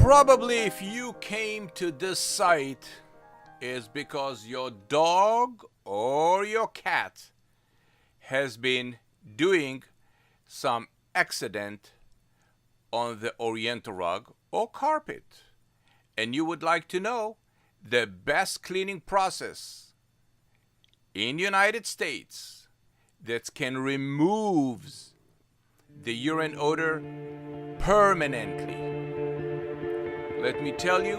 Probably if you came to this site is because your dog or your cat has been doing some accident on the Oriental rug or carpet, and you would like to know the best cleaning process in United States that can remove the urine odor permanently. Let me tell you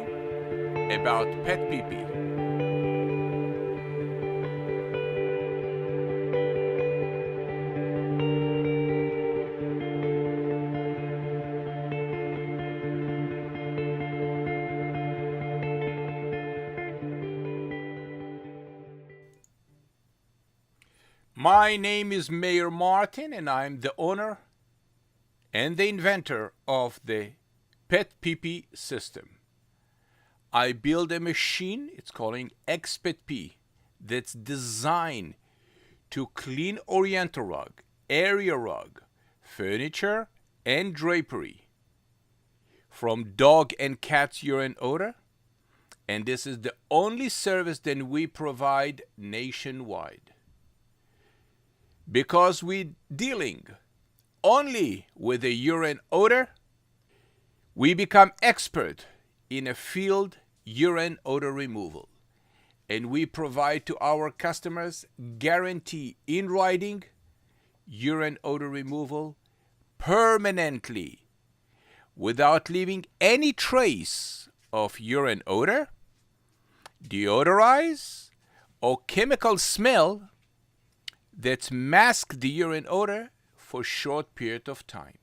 about PetPeePee. My name is Meir Martin, and I'm the owner and the inventor of the PetPeePee system. I built a machine, it's called PetPeePee, that's designed to clean Oriental rug, area rug, furniture, and drapery from dog and cat's urine odor. And this is the only service that we provide nationwide. Because we're dealing only with the urine odor, we become expert in a field urine odor removal. And we provide to our customers guarantee in writing urine odor removal permanently without leaving any trace of urine odor, deodorize, or chemical smell that mask the urine odor for a short period of time.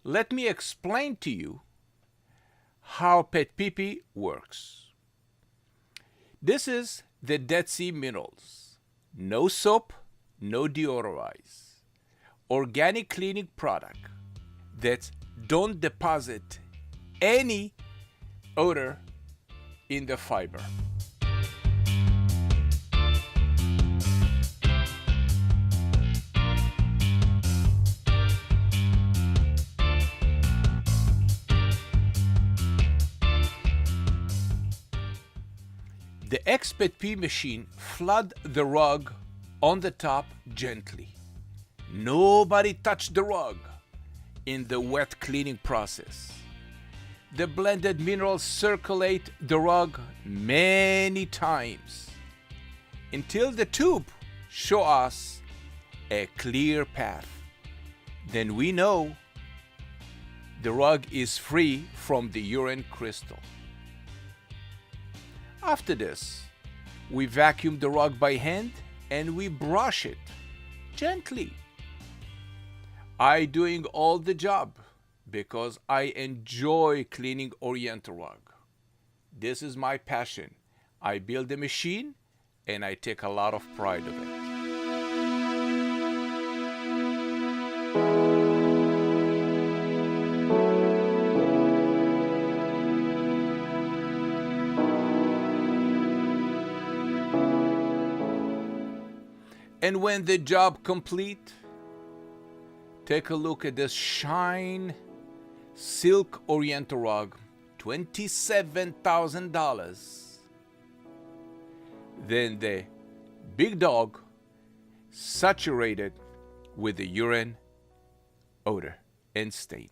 Let me explain to you how PetPeePee works. This is the Dead Sea Minerals. No soap, no deodorize. Organic cleaning product that don't deposit any odor in the fiber. The PetPeePee machine flood the rug on the top gently. Nobody touched the rug in the wet cleaning process. The blended minerals circulate the rug many times until the tube show us a clear path. Then we know the rug is free from the urine crystal. After this, we vacuum the rug by hand and we brush it gently. I doing all the job because I enjoy cleaning Oriental rug. This is my passion. I build a machine and I take a lot of pride of it. And when the job complete, take a look at this shine silk Oriental rug, $27,000. Then the big dog saturated with the urine odor and stain.